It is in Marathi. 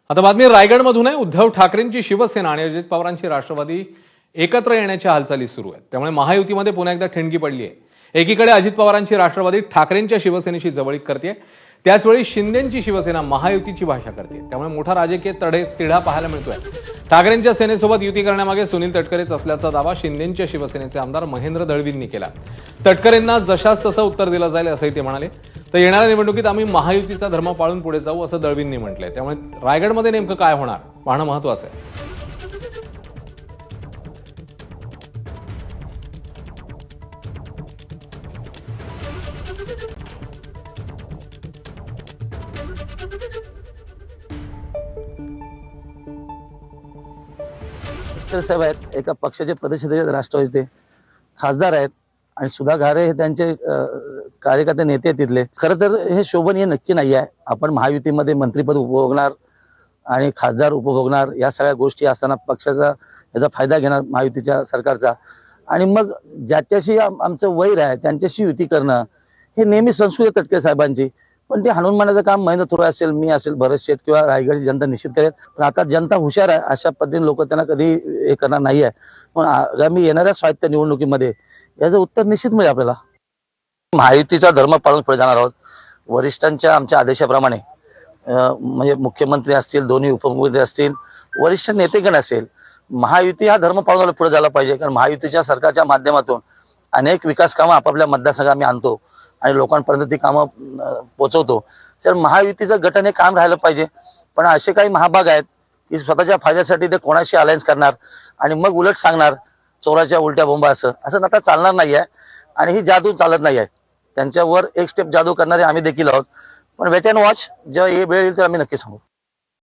आता बातमी रायगडमधून आहे। उद्धव ठाकरेंची शिवसेना आणि अजित पवारांची राष्ट्रवादी एकत्र येण्याच्या हालचाली सुरू आहेत। त्यामुळे महायुतीमध्ये पुन्हा एकदा ठिणगी पडली आहे। एकीकडे अजित पवारांची राष्ट्रवादी ठाकरेंच्या शिवसेनेशी जवळीक करते, त्याचवेळी शिंदेंची शिवसेना महायुतीची भाषा करते। त्यामुळे मोठा राजकीय तिढा पाहायला मिळतोय। ठाकरेंच्या सेनेसोबत युती करण्यामागे सुनील तटकरेच असल्याचा दावा शिंदेंच्या शिवसेनेचे आमदार महेंद्र दळवींनी केला। तटकरेंना जशास तसं उत्तर दिलं जाईल असंही ते म्हणाले। तर येणाऱ्या निवडणुकीत आम्ही महायुतीचा धर्म पाळून पुढे जाऊ असं दळवींनी म्हटलंय। त्यामुळे रायगडमध्ये नेमकं काय होणार पाहणं महत्त्वाचं आहे। साहेब आहेत, एका पक्षाचे प्रदेशाध्यक्ष राष्ट्रवादीचे खासदार आहेत आणि सुधा घारे हे त्यांचे कार्यकर्ते नेते आहेत तिथले। खरं तर हे शोभनीय नक्की नाही आहे। आपण महायुतीमध्ये मंत्रिपद उपभोगणार आणि खासदार उपभोगणार या सगळ्या गोष्टी असताना पक्षाचा याचा फायदा घेणार महायुतीच्या सरकारचा, आणि मग ज्याच्याशी आमचं वैर आहे त्यांच्याशी युती करणं हे नेहमी संस्कृती तटकरे साहेबांची। पण ते हाणून मारण्याचं काम महेंद्र थोरात असेल, मी असेल, भरत शेठ किंवा रायगडची जनता निश्चित करेल। पण आता जनता हुशार आहे, अशा पद्धतीने लोक त्यांना कधी हे करणार नाही आहे। पण आगामी येणाऱ्या स्वायत्त निवडणुकीमध्ये याचं उत्तर निश्चित मिळेल आपल्याला। महायुतीचा धर्म पाळून पुढे जाणार आहोत। वरिष्ठांच्या आमच्या आदेशाप्रमाणे म्हणजे मुख्यमंत्री असतील, दोन्ही उपमुख्यमंत्री असतील, वरिष्ठ नेतेगण असेल, महायुती हा धर्म पाळून पुढे झाला पाहिजे। कारण महायुतीच्या सरकारच्या माध्यमातून अनेक विकास कामं आपापल्या मतदारसंघात आम्ही आणतो आणि लोकांपर्यंत ती कामं पोहोचवतो। तर महायुतीचं गटने काम राहिलं पाहिजे। पण असे काही महाभाग आहेत की स्वतःच्या फायद्यासाठी ते कोणाशी अलायन्स करणार आणि मग उलट सांगणार चोराच्या उलट्या बोंबा असं आता चालणार नाही आहे। आणि ही जादू चालत नाही आहे। त्यांच्यावर एक स्टेप जादू करणारे आम्ही देखील आहोत। पण वेट अँड वॉच, जेव्हा हे वेळ येईल तेव्हा आम्ही नक्की सांगू।